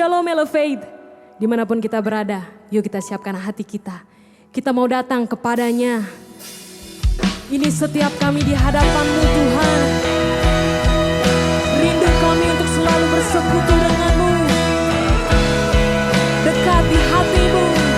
Shalom Elevate, dimanapun kita berada, yuk kita siapkan hati kita. Kita mau datang kepadanya. Ini setiap kami di hadapan-Mu Tuhan. Rindu kami untuk selalu bersekutu dengan-Mu. Dekat di hati-Mu.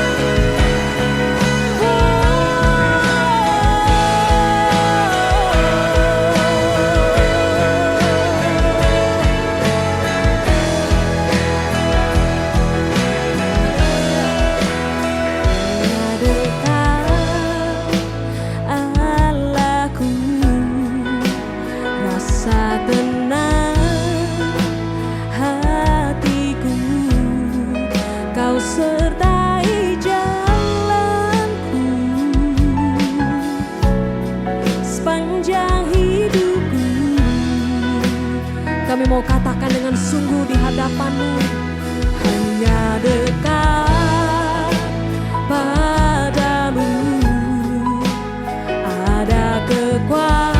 Sertai jalanku sepanjang hidupku. Kami mau katakan dengan sungguh di hadapan-Mu, hanya dekat padamu ada kekuatan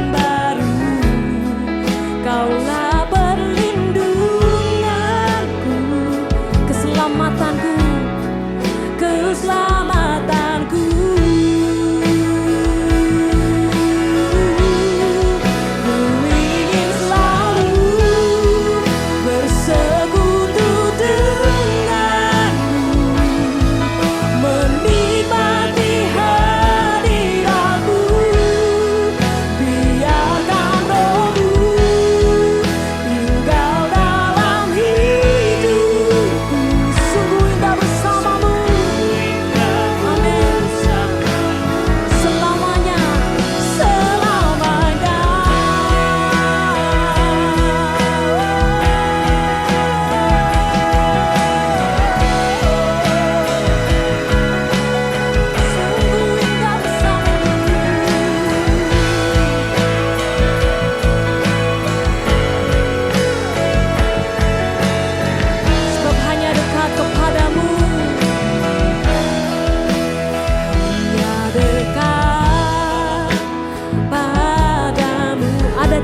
baru. Kaulah keselamatanku. Ku ingin selalu bersekutu denganmu, menikmati hadiratmu. Biarkan Roh-Mu tinggal dalam hidupku. Sungguh indah bersamamu.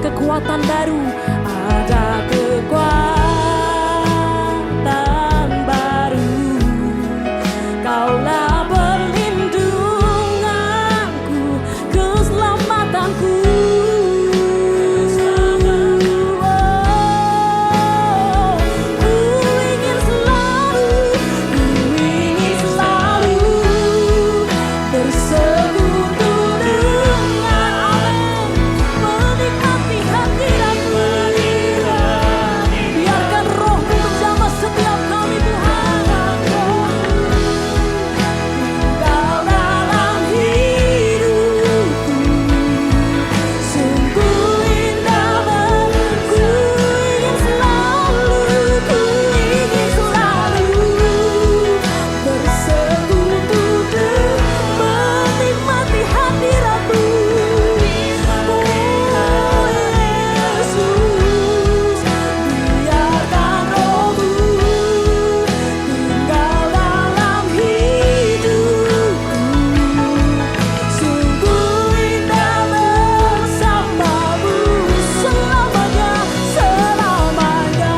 kekuatan baru, ada kekuatan baru. Kaulah perlindunganku, keselamatanku. Ku ingin selalu bersekutu dengan menikmati hadirat-Mu. Biarkan Roh-Mu menjamah setiap kami Tuhan. Tinggal dalam hidupku. Sungguh indah ku ingin selalu bersekutu menikmati hadirat-Mu. Biarkan Roh-Mu tinggal dalam hidupku. Sungguh indah bersamamu selamanya, selamanya.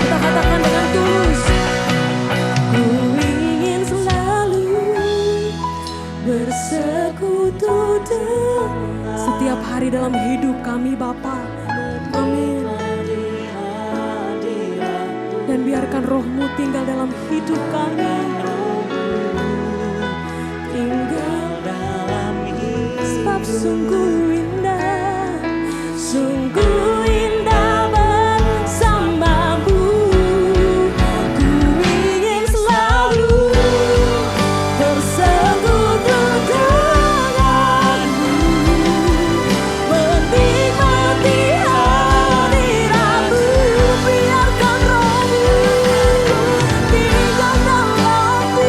kita katakan dengan tulus. Ku ingin selalu bersekutu dengan Setiap hari dalam hidup kami Bapa. Amin. Dan biarkan Roh-Mu tinggal dalam hidup kami. tinggal dalam hidup. Sebab sungguh indah bersamamu. Ku ingin selalu bersekutu denganmu, menikmati hadirat-Mu. Biarkan Roh-Mu tinggal dalamku.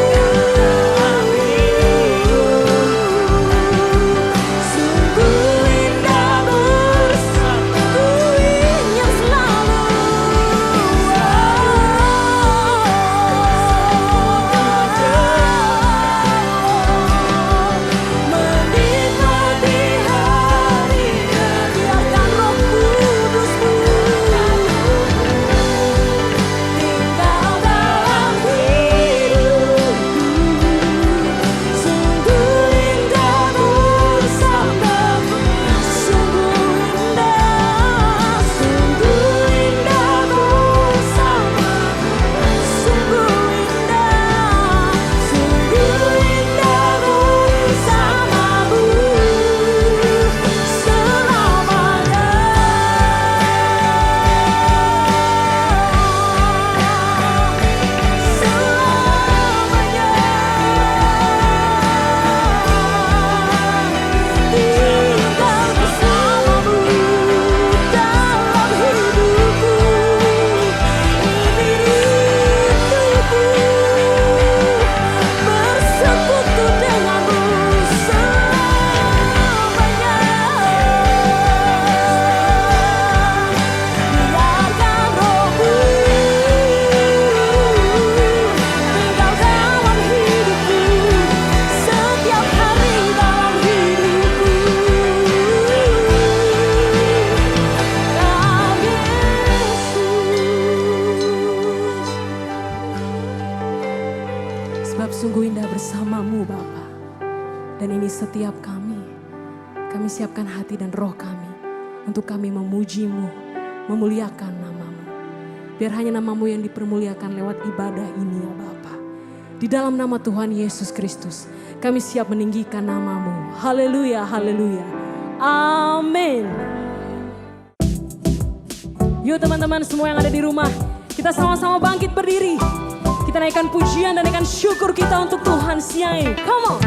Sungguh indah bersamamu Bapa. Dan ini setiap kami siapkan hati dan roh kami untuk kami memuji-Mu, memuliakan nama-Mu. Biar hanya nama-Mu yang dipermuliakan lewat ibadah ini ya Bapa. Di dalam nama Tuhan Yesus Kristus, kami siap meninggikan nama-Mu. Haleluya, haleluya. Amin. Yuk teman-teman semua yang ada di rumah, kita sama-sama bangkit berdiri. Kita naikkan pujian dan naikkan syukur kita untuk Tuhan siang ini. Come on.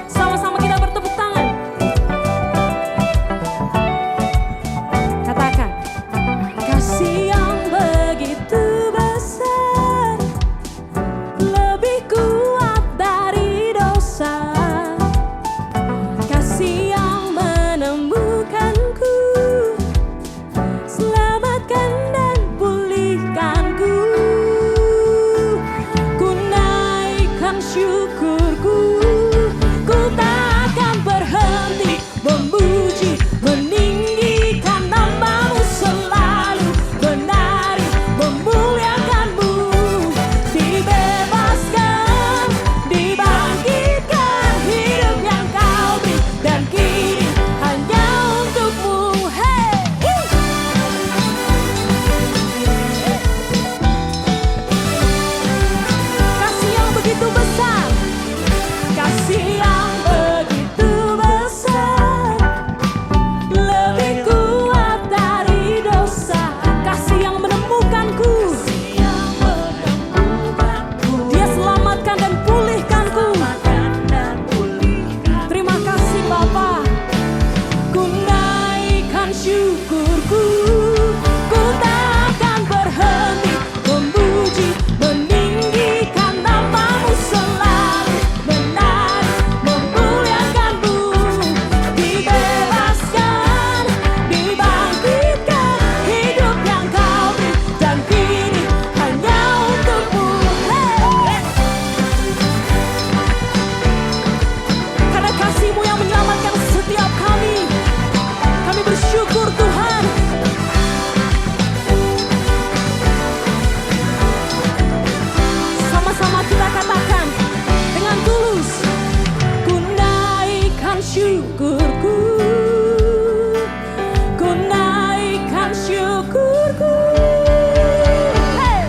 Sama-sama kita bertepuk tangan. Katakan, kasih yang begitu besar, lebih kuat dari dosa. Kasih yang menemukanku, selamatkan dan pulihkanku. Ku naikkan syukurku, ku takkan berhenti memuji, meninggikan nama-Mu selalu, menari, memuliakan-Mu. Dibebaskan, dibangkitkan, hidup yang Kau beri, dan kini hanya untuk-Mu. Hey! Kasih yang begitu besar, kasih yang begitu besar, lebih kuat dari dosa. Kasih yang menemukanku, Dia selamatkan dan pulihkanku. Terima kasih Bapa. Ku naikkan syukurku, ku takkan berhenti memuji, meninggikan nama-Mu selalu, menari, memuliakan-Mu. Dibebaskan, dibangkitkan, hidup yang Kau beri, dan kini hanya untuk-Mu. Hey! Karena kasih-Mu yang menyelamatkan setiap kami bersyukur Tuhan. Sama-sama kita katakan dengan tulus, ku naikkan syukurku, ku naikkan syukurku. Hey!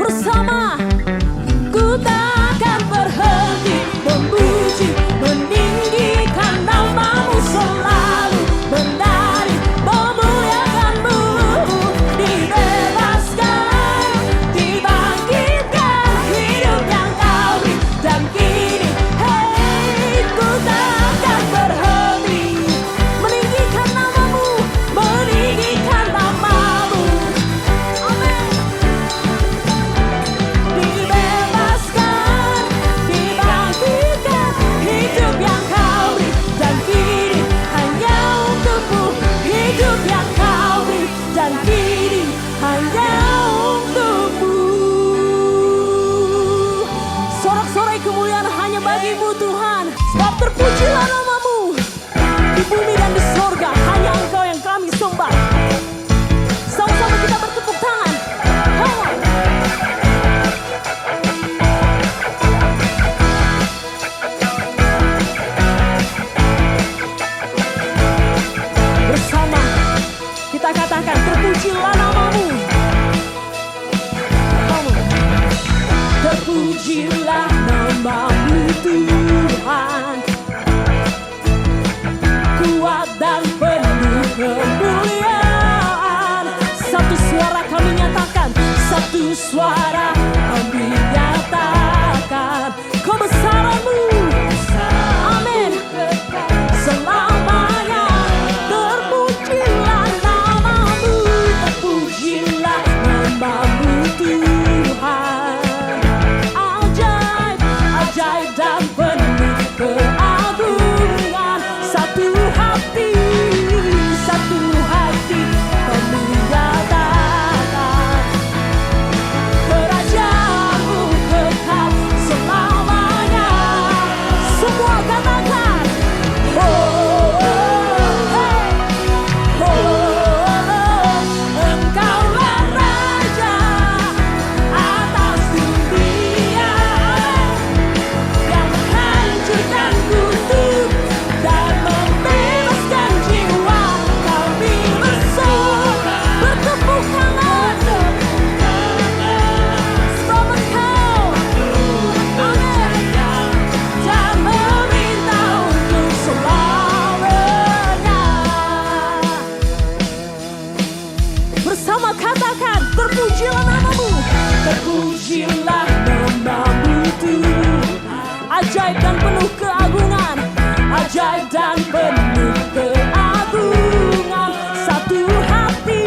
Bersama, ku takkan berhenti memuji, meninggikan nama-Mu selalu, menari, memuliakan-Mu. Dibebaskan, dibangkitkan, hidup yang Kau beri, dan kini, hey, ku takkan berhenti meninggikan nama-Mu, meninggikan nama-Mu. Amin. Dibebaskan, dibangkitkan, hidup yang Kau beri, dan kini hanya untuk-Mu. Hidup yang Kau beri, dan kini hanya untuk-Mu. Sorak-sorai kemuliaan hanya bagi-Mu Tuhan. Sebab terpujilah nama-Mu di bumi dan di sorga, hanya Engkau yang kami sembah. Sama-sama kita bertepuk tangan. Come on. Bersama kita katakan, terpujilah nama-Mu. Come on. Terpujilah nama-Mu Tuhan, kuat dan penuh kemuliaan. Satu suara kami nyatakan, satu suara kami nyatakan kebesaran-Mu. Amin. Selamanya terpujilah nama-Mu, terpujilah nama-Mu Tuhan. Ajaib, ajaib dan penuh keajaiban. bersama katakan, terpujilah namamu. Terpujilah namamu Tuhan. Ajaib dan penuh keagungan, ajaib dan penuh keagungan. Satu hati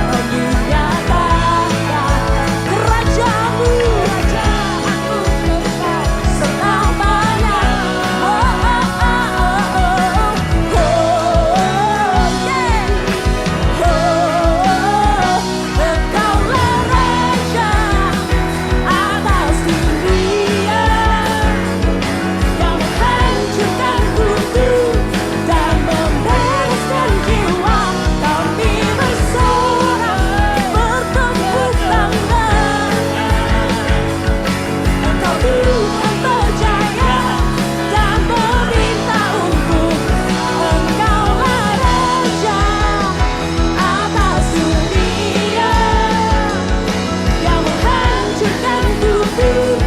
menyatakan kerajaanmu selamanya. Engkaulah Raja atas dunia, yang menghancurkan kutub dan membereskan jiwa. Kami bersorak bertepuk tangan. Engkau Tuhan berjaya dan meminta untuk. Engkaulah Raja atas dunia, yang menghancurkan kutub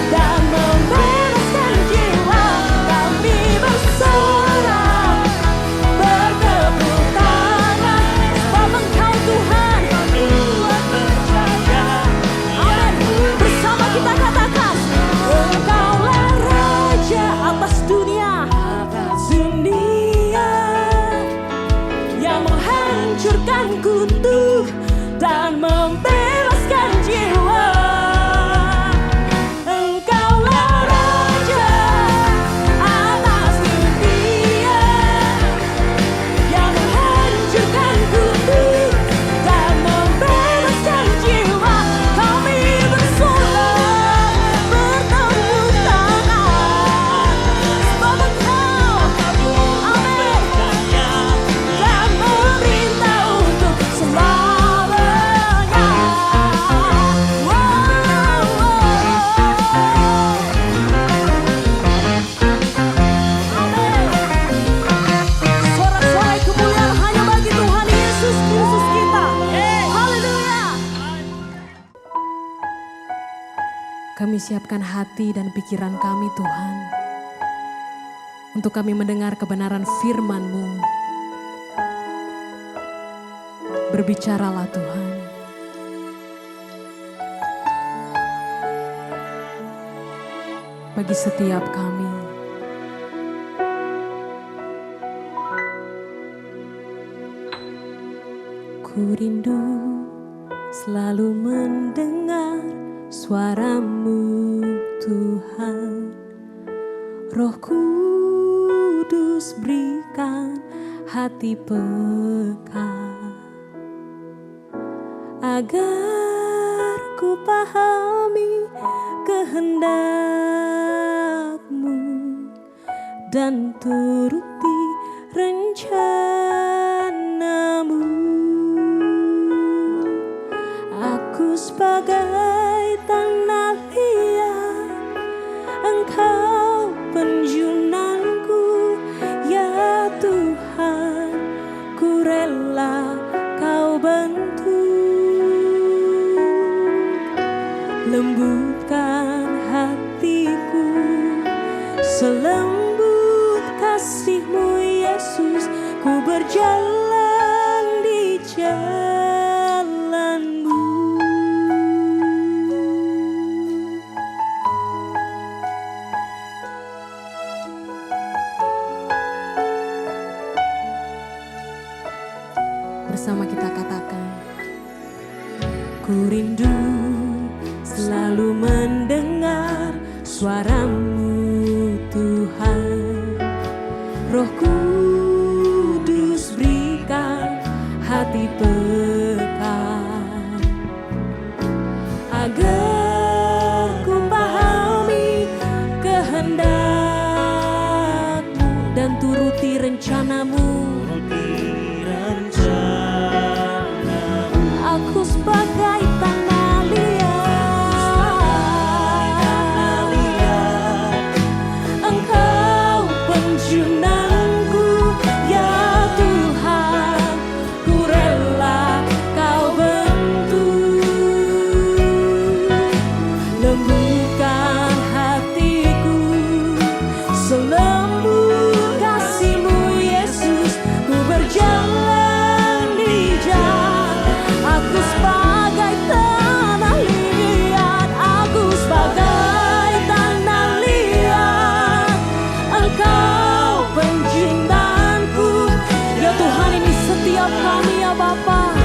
dan membereskan jiwa. Kami bersorak bertepuk tangan, sebab Engkau Tuhan Tuhan berjaya. Amin. Bersama kita katakan, Engkaulah Raja atas dunia, yang menghancurkan kutub dan membebaskan jiwa. Engkaulah Raja atas dunia, yang menghancurkan kutub dan membebaskan jiwa. Kami bersorak bertepuk tangan, sebab Engkau, amin, dan memerintah untuk selamanya. Sorak-sorai kemuliaan hanya bagi Tuhan Yesus Kristus kita. Haleluya. Kami siapkan hati dan pikiran kami Tuhan, untuk kami mendengar kebenaran firman-Mu. Berbicaralah Tuhan. Bagi setiap kami. Ku rindu selalu mendengar suara-Mu Tuhan. Roh Kudus berikan hati peka, agar ku pahami kehendak-Mu dan turuti rencana-Mu. Aku sebagai tanah liat, Engkau penjunanku, ya Tuhan, ku rela Kau bentuk. Lembutkan hatiku selembut kasih-Mu Yesus, ku berjalan di jalan-Mu. Bersama kita katakan, ku rindu selalu mendengar suara-Mu Tuhan. Roh Kudus berikan hati peka, agar ku pahami kehendak-Mu dan turuti rencana-Mu. Aku sebagai tanah liat, Engkau penjunanku, ya Tuhan, ku rela Bapa.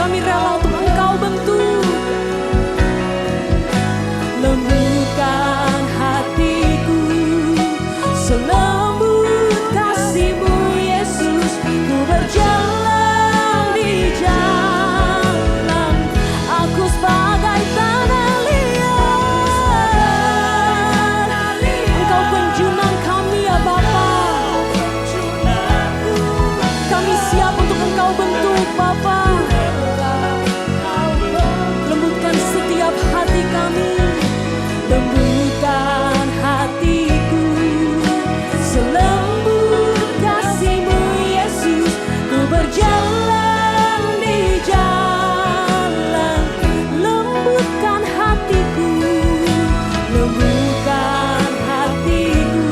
Kami rela untuk Engkau bentuk. Lembutkan hatiku, selembut kasih-Mu Yesus. Ku berjalan di jalan, aku sebagai tanah liat. Engkau penjunan kami ya Bapa. Kami siap untuk Engkau bentuk Bapa. Lembutkan setiap hati kami. Lembutkan hatiku, selembut kasih-Mu Yesus. Ku berjalan di jalan, lembutkan hatiku, lembutkan hatiku,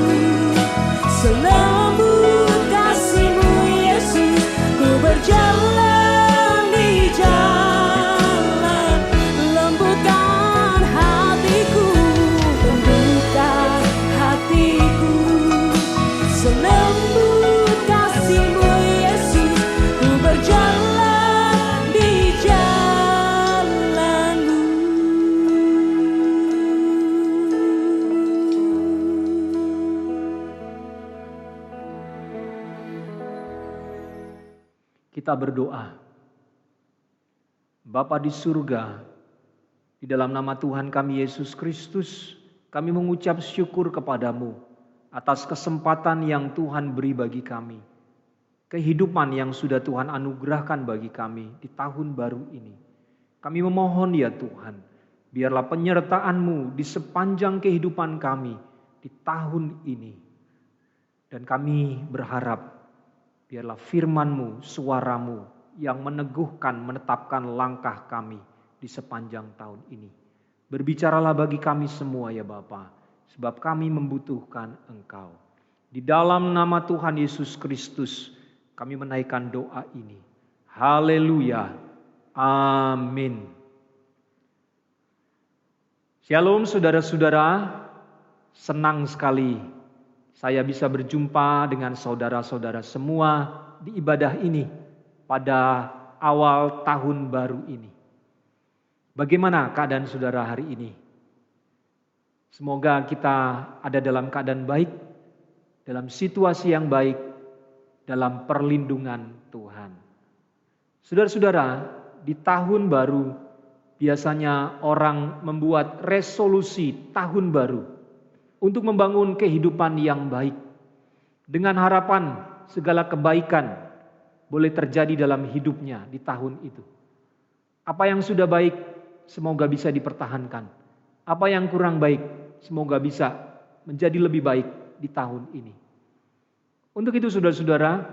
selembut kasih-Mu Yesus. Ku berjalan di jalan, lembutkan hatiku, lembutkan hatiku, selembut kasih-Mu Yesus. Ku berjalan di jalan-Mu. Kita berdoa. Bapa di surga, di dalam nama Tuhan kami Yesus Kristus, kami mengucap syukur kepadamu atas kesempatan yang Tuhan beri bagi kami. Kehidupan yang sudah Tuhan anugerahkan bagi kami di tahun baru ini. Kami memohon ya Tuhan, biarlah penyertaan-Mu di sepanjang kehidupan kami di tahun ini. Dan kami berharap biarlah firman-Mu, suara-Mu yang meneguhkan, menetapkan langkah kami di sepanjang tahun ini. Berbicaralah bagi kami semua ya Bapa, sebab kami membutuhkan Engkau. Di dalam nama Tuhan Yesus Kristus, kami menaikkan doa ini. Haleluya. Amin. Shalom saudara-saudara, senang sekali saya bisa berjumpa dengan saudara-saudara semua di ibadah ini pada awal tahun baru ini. Bagaimana keadaan saudara hari ini? Semoga kita ada dalam keadaan baik, dalam situasi yang baik, dalam perlindungan Tuhan. Saudara-saudara, di tahun baru biasanya orang membuat resolusi tahun baru untuk membangun kehidupan yang baik, dengan harapan segala kebaikan boleh terjadi dalam hidupnya di tahun itu. Apa yang sudah baik semoga bisa dipertahankan. Apa yang kurang baik semoga bisa menjadi lebih baik di tahun ini. Untuk itu saudara-saudara,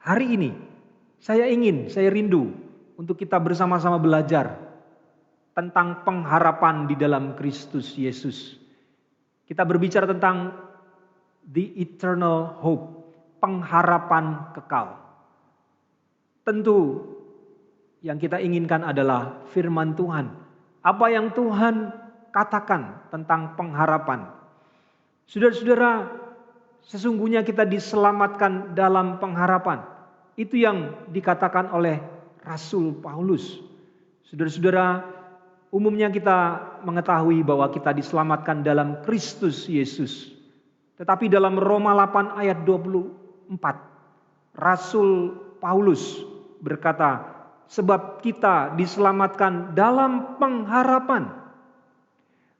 hari ini saya rindu untuk kita bersama-sama belajar tentang pengharapan di dalam Kristus Yesus. Kita berbicara tentang the eternal hope, pengharapan kekal. Tentu yang kita inginkan adalah firman Tuhan. Apa yang Tuhan katakan tentang pengharapan. Saudara-saudara, sesungguhnya kita diselamatkan dalam pengharapan. Itu yang dikatakan oleh Rasul Paulus. Saudara-saudara, umumnya kita mengetahui bahwa kita diselamatkan dalam Kristus Yesus. Tetapi dalam Roma 8 ayat 24, Rasul Paulus berkata, sebab kita diselamatkan dalam pengharapan.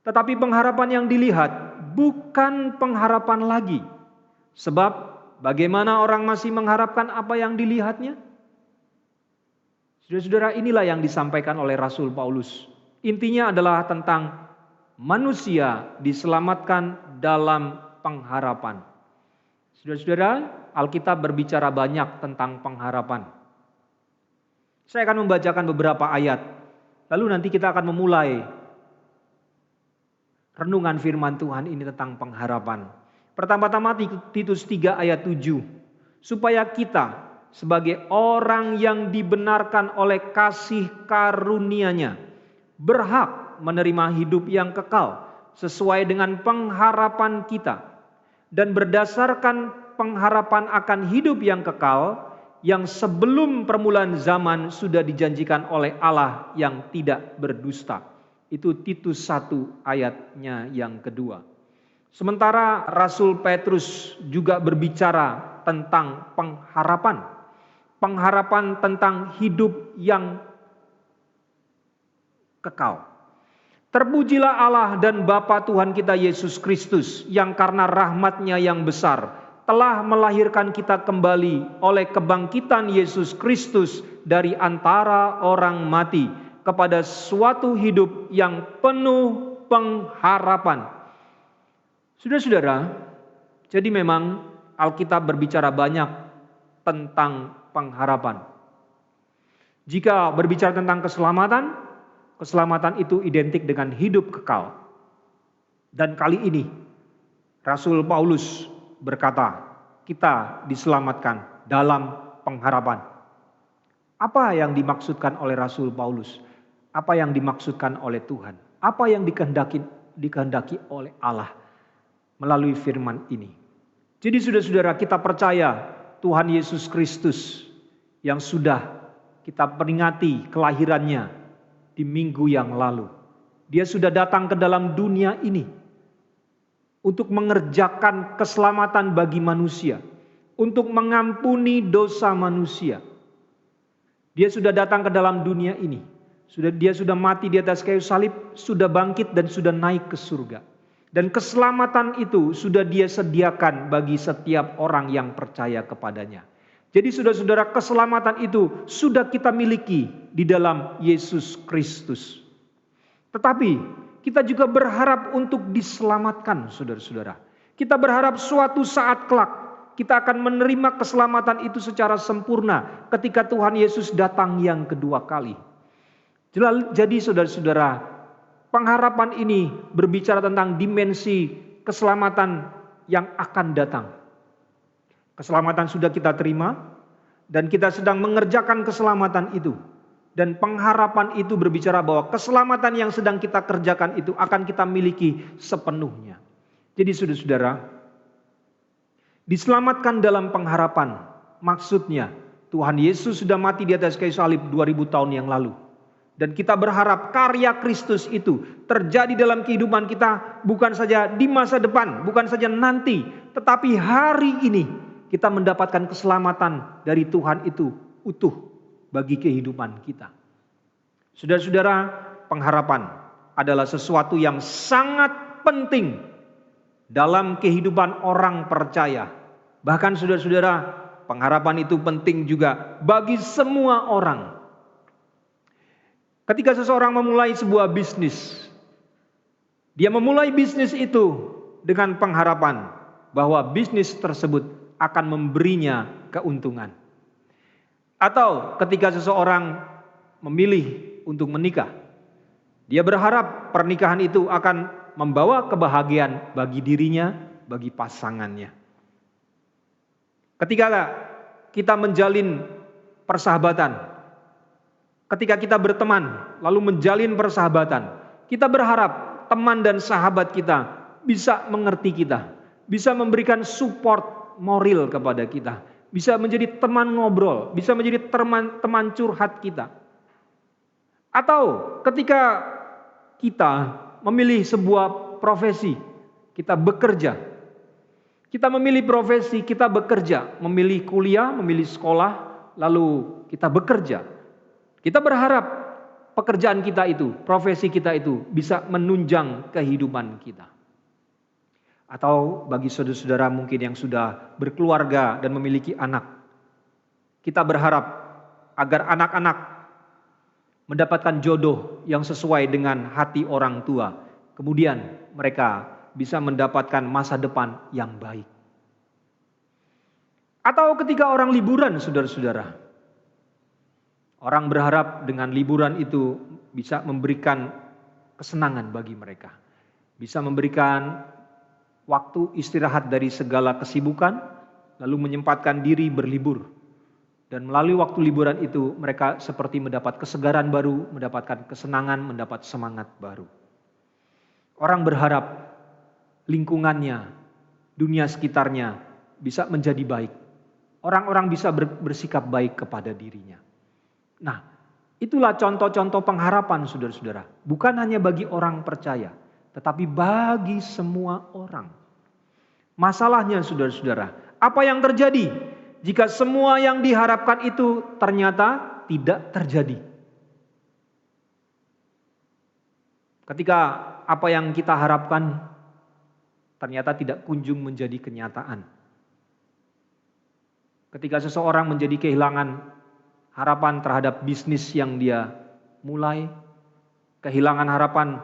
Tetapi pengharapan yang dilihat bukan pengharapan lagi. Sebab bagaimana orang masih mengharapkan apa yang dilihatnya? Saudara-saudara, inilah yang disampaikan oleh Rasul Paulus. Intinya adalah tentang manusia diselamatkan dalam pengharapan. Saudara-saudara, Alkitab berbicara banyak tentang pengharapan. Saya akan membacakan beberapa ayat. Lalu nanti kita akan memulai renungan firman Tuhan ini tentang pengharapan. Pertama-tama Titus 3 ayat 7. Supaya kita sebagai orang yang dibenarkan oleh kasih karunia-Nya berhak menerima hidup yang kekal sesuai dengan pengharapan kita. Dan berdasarkan pengharapan akan hidup yang kekal yang sebelum permulaan zaman sudah dijanjikan oleh Allah yang tidak berdusta. Itu Titus 1 ayatnya yang kedua. Sementara Rasul Petrus juga berbicara tentang pengharapan. Pengharapan tentang hidup yang kekal. Terpujilah Allah dan Bapa Tuhan kita Yesus Kristus yang karena rahmat-Nya yang besar telah melahirkan kita kembali oleh kebangkitan Yesus Kristus dari antara orang mati kepada suatu hidup yang penuh pengharapan. Saudara-saudara, jadi memang Alkitab berbicara banyak tentang pengharapan. Jika berbicara tentang keselamatan, keselamatan itu identik dengan hidup kekal. Dan kali ini Rasul Paulus berkata, kita diselamatkan dalam pengharapan. Apa yang dimaksudkan oleh Rasul Paulus? Apa yang dimaksudkan oleh Tuhan? Apa yang dikehendaki oleh Allah melalui firman ini? Jadi saudara-saudara, kita percaya Tuhan Yesus Kristus yang sudah kita peringati kelahirannya di minggu yang lalu. Dia sudah datang ke dalam dunia ini untuk mengerjakan keselamatan bagi manusia, untuk mengampuni dosa manusia. Dia sudah datang ke dalam dunia ini. Dia sudah mati di atas kayu salib, sudah bangkit dan sudah naik ke surga. Dan keselamatan itu sudah Dia sediakan bagi setiap orang yang percaya kepadanya. Jadi saudara-saudara, keselamatan itu sudah kita miliki di dalam Yesus Kristus. Tetapi kita juga berharap untuk diselamatkan, saudara-saudara. Kita berharap suatu saat kelak kita akan menerima keselamatan itu secara sempurna ketika Tuhan Yesus datang yang kedua kali. Jadi saudara-saudara, pengharapan ini berbicara tentang dimensi keselamatan yang akan datang. Keselamatan sudah kita terima dan kita sedang mengerjakan keselamatan itu. Dan pengharapan itu berbicara bahwa keselamatan yang sedang kita kerjakan itu akan kita miliki sepenuhnya. Jadi saudara-saudara, diselamatkan dalam pengharapan. Maksudnya Tuhan Yesus sudah mati di atas kayu salib 2000 tahun yang lalu. Dan kita berharap karya Kristus itu terjadi dalam kehidupan kita bukan saja di masa depan, bukan saja nanti, tetapi hari ini. Kita mendapatkan keselamatan dari Tuhan itu utuh bagi kehidupan kita. Saudara-saudara, pengharapan adalah sesuatu yang sangat penting dalam kehidupan orang percaya. Bahkan saudara-saudara, pengharapan itu penting juga bagi semua orang. Ketika seseorang memulai sebuah bisnis, dia memulai bisnis itu dengan pengharapan bahwa bisnis tersebut akan memberinya keuntungan. Atau ketika seseorang memilih untuk menikah, dia berharap pernikahan itu akan membawa kebahagiaan bagi dirinya, bagi pasangannya. Ketika kita menjalin persahabatan, ketika kita berteman lalu menjalin persahabatan, kita berharap teman dan sahabat kita bisa mengerti kita, bisa memberikan support moral kepada kita, bisa menjadi teman ngobrol, bisa menjadi teman curhat kita. Atau ketika kita memilih sebuah profesi, kita bekerja. Kita memilih profesi, kita bekerja, memilih kuliah, memilih sekolah, lalu kita bekerja. Kita berharap pekerjaan kita itu, profesi kita itu bisa menunjang kehidupan kita. Atau bagi saudara-saudara mungkin yang sudah berkeluarga dan memiliki anak, kita berharap agar anak-anak mendapatkan jodoh yang sesuai dengan hati orang tua. Kemudian mereka bisa mendapatkan masa depan yang baik. Atau ketika orang liburan, saudara-saudara, orang berharap dengan liburan itu bisa memberikan kesenangan bagi mereka, bisa memberikan waktu istirahat dari segala kesibukan, lalu menyempatkan diri berlibur. Dan melalui waktu liburan itu mereka seperti mendapat kesegaran baru, mendapatkan kesenangan, mendapat semangat baru. Orang berharap lingkungannya, dunia sekitarnya bisa menjadi baik. orang-orang bisa bersikap baik kepada dirinya. Nah, itulah contoh-contoh pengharapan saudara-saudara. Bukan hanya bagi orang percaya, tetapi bagi semua orang. Masalahnya saudara-saudara, apa yang terjadi jika semua yang diharapkan itu ternyata tidak terjadi? Ketika apa yang kita harapkan ternyata tidak kunjung menjadi kenyataan. Ketika seseorang menjadi kehilangan harapan terhadap bisnis yang dia mulai, kehilangan harapan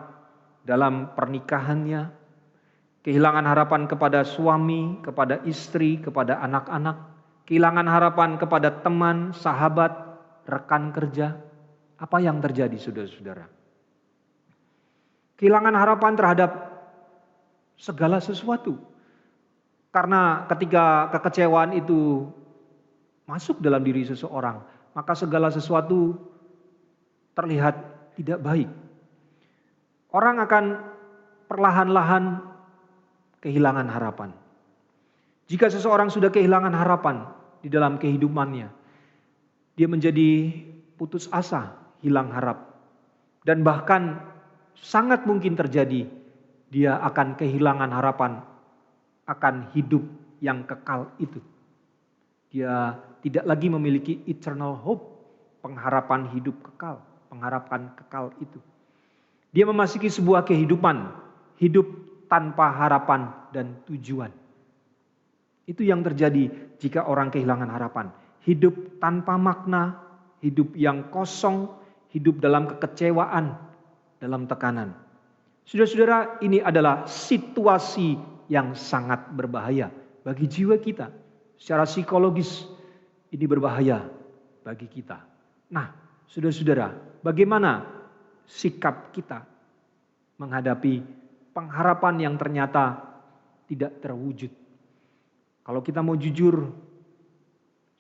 dalam pernikahannya, kehilangan harapan kepada suami, kepada istri, kepada anak-anak, kehilangan harapan kepada teman, sahabat, rekan kerja. Apa yang terjadi saudara-saudara? Kehilangan harapan terhadap segala sesuatu. Karena ketika kekecewaan itu masuk dalam diri seseorang, maka segala sesuatu terlihat tidak baik. Orang akan perlahan-lahan kehilangan harapan. Jika seseorang sudah kehilangan harapan di dalam kehidupannya, dia menjadi putus asa, hilang harap. Dan bahkan sangat mungkin terjadi dia akan kehilangan harapan akan hidup yang kekal itu. Dia tidak lagi memiliki eternal hope, pengharapan hidup kekal, pengharapan kekal itu. Dia memasuki sebuah kehidupan, hidup tanpa harapan dan tujuan. Itu yang terjadi jika orang kehilangan harapan. Hidup tanpa makna, hidup yang kosong, hidup dalam kekecewaan, dalam tekanan. Saudara-saudara, ini adalah situasi yang sangat berbahaya bagi jiwa kita. Secara psikologis, ini berbahaya bagi kita. Nah, saudara-saudara, bagaimana sikap kita menghadapi pengharapan yang ternyata tidak terwujud? Kalau kita mau jujur,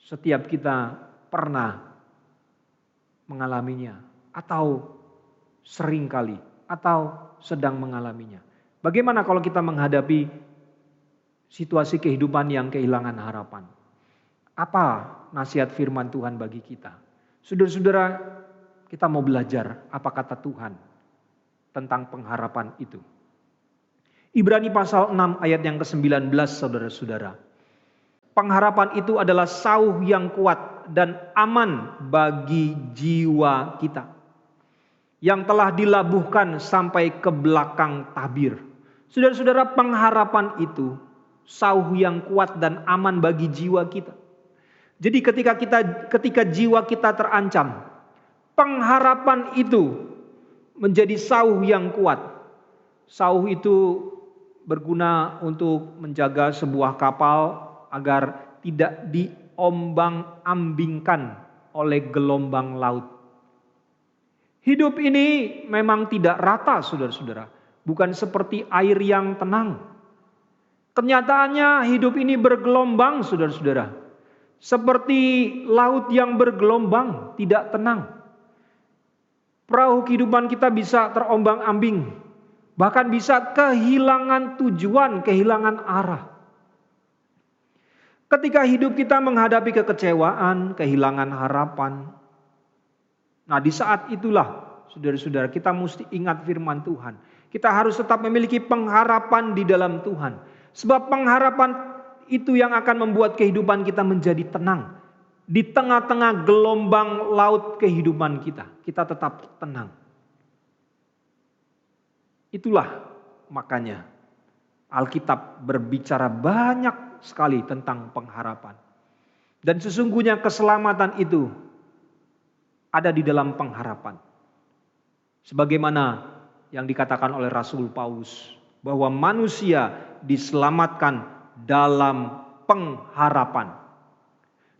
setiap kita pernah mengalaminya atau seringkali atau sedang mengalaminya. Bagaimana kalau kita menghadapi situasi kehidupan yang kehilangan harapan? Apa nasihat firman Tuhan bagi kita? Saudara-saudara, kita mau belajar apa kata Tuhan tentang pengharapan itu. Ibrani pasal 6 ayat yang ke-19, saudara-saudara. Pengharapan itu adalah sauh yang kuat dan aman bagi jiwa kita, yang telah dilabuhkan sampai ke belakang tabir. Saudara-saudara, pengharapan itu sauh yang kuat dan aman bagi jiwa kita. Jadi ketika jiwa kita terancam, pengharapan itu menjadi sauh yang kuat. Sauh itu berguna untuk menjaga sebuah kapal agar tidak diombang-ambingkan oleh gelombang laut. Hidup ini memang tidak rata, saudara-saudara. Bukan seperti air yang tenang. Kenyataannya hidup ini bergelombang, saudara-saudara. Seperti laut yang bergelombang, tidak tenang. Perahu kehidupan kita bisa terombang-ambing. Bahkan bisa kehilangan tujuan, kehilangan arah. Ketika hidup kita menghadapi kekecewaan, kehilangan harapan. Nah, di saat itulah, saudara-saudara, kita mesti ingat firman Tuhan. Kita harus tetap memiliki pengharapan di dalam Tuhan. Sebab pengharapan itu yang akan membuat kehidupan kita menjadi tenang. Di tengah-tengah gelombang laut kehidupan kita, kita tetap tenang. Itulah makanya Alkitab berbicara banyak sekali tentang pengharapan. Dan sesungguhnya keselamatan itu ada di dalam pengharapan. Sebagaimana yang dikatakan oleh Rasul Paulus, bahwa manusia diselamatkan dalam pengharapan.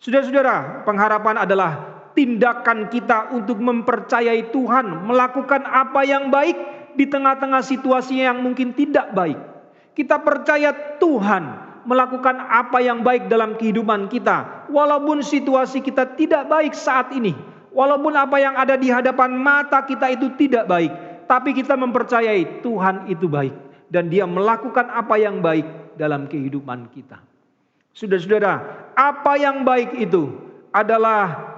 Saudara-saudara, pengharapan adalah tindakan kita untuk mempercayai Tuhan, melakukan apa yang baik di tengah-tengah situasi yang mungkin tidak baik. Kita percaya Tuhan melakukan apa yang baik dalam kehidupan kita, walaupun situasi kita tidak baik saat ini, walaupun apa yang ada di hadapan mata kita itu tidak baik, tapi kita mempercayai Tuhan itu baik dan Dia melakukan apa yang baik dalam kehidupan kita. Saudara-saudara, apa yang baik itu adalah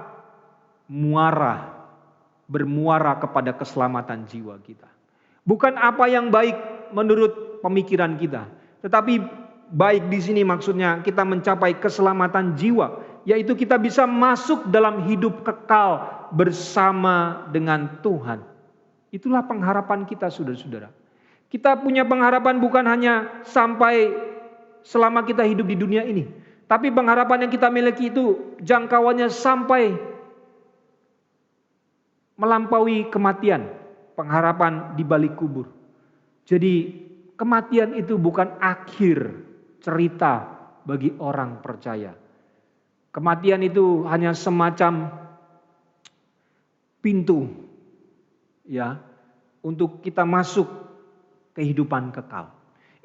bermuara kepada keselamatan jiwa kita. Bukan apa yang baik menurut pemikiran kita, tetapi baik di sini maksudnya kita mencapai keselamatan jiwa, yaitu kita bisa masuk dalam hidup kekal bersama dengan Tuhan. Itulah pengharapan kita, saudara-saudara. Kita punya pengharapan bukan hanya sampai selama kita hidup di dunia ini, tapi pengharapan yang kita miliki itu jangkauannya sampai melampaui kematian, pengharapan di balik kubur. Jadi kematian itu bukan akhir cerita bagi orang percaya. Kematian itu hanya semacam pintu ya untuk kita masuk kehidupan kekal.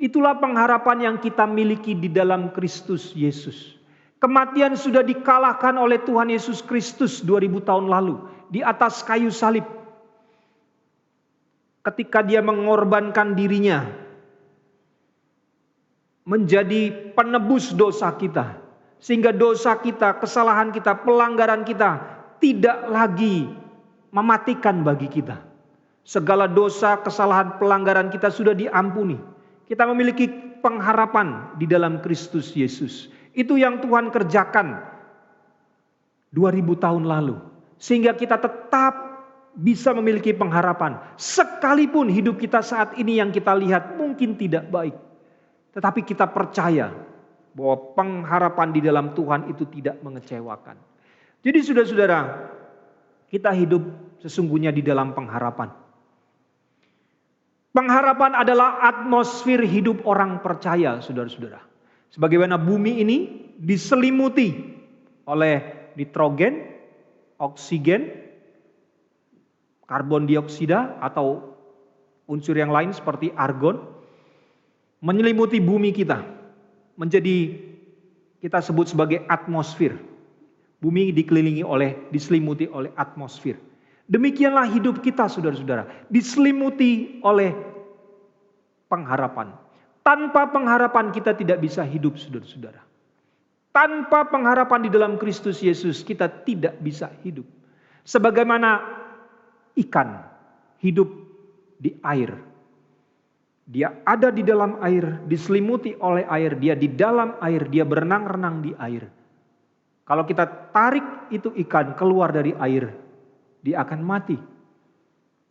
Itulah pengharapan yang kita miliki di dalam Kristus Yesus. Kematian sudah dikalahkan oleh Tuhan Yesus Kristus 2000 tahun lalu di atas kayu salib. Ketika dia mengorbankan dirinya menjadi penebus dosa kita, sehingga dosa kita, kesalahan kita, pelanggaran kita tidak lagi mematikan bagi kita. Segala dosa, kesalahan, pelanggaran kita sudah diampuni. Kita memiliki pengharapan di dalam Kristus Yesus. Itu yang Tuhan kerjakan 2000 tahun lalu. Sehingga kita tetap bisa memiliki pengharapan. Sekalipun hidup kita saat ini yang kita lihat mungkin tidak baik. Tetapi kita percaya bahwa pengharapan di dalam Tuhan itu tidak mengecewakan. Jadi saudara-saudara, kita hidup sesungguhnya di dalam pengharapan. Pengharapan adalah atmosfer hidup orang percaya, saudara-saudara. Sebagaimana bumi ini diselimuti oleh nitrogen, oksigen, karbon dioksida atau unsur yang lain seperti argon, menyelimuti bumi kita, menjadi kita sebut sebagai atmosfer. Bumi diselimuti oleh atmosfer. Demikianlah hidup kita, saudara-saudara, diselimuti oleh pengharapan. Tanpa pengharapan kita tidak bisa hidup, saudara-saudara. Tanpa pengharapan di dalam Kristus Yesus kita tidak bisa hidup. Sebagaimana ikan hidup di air. Dia ada di dalam air, diselimuti oleh air, dia di dalam air, dia berenang-renang di air. Kalau kita tarik itu ikan keluar dari air, dia akan mati.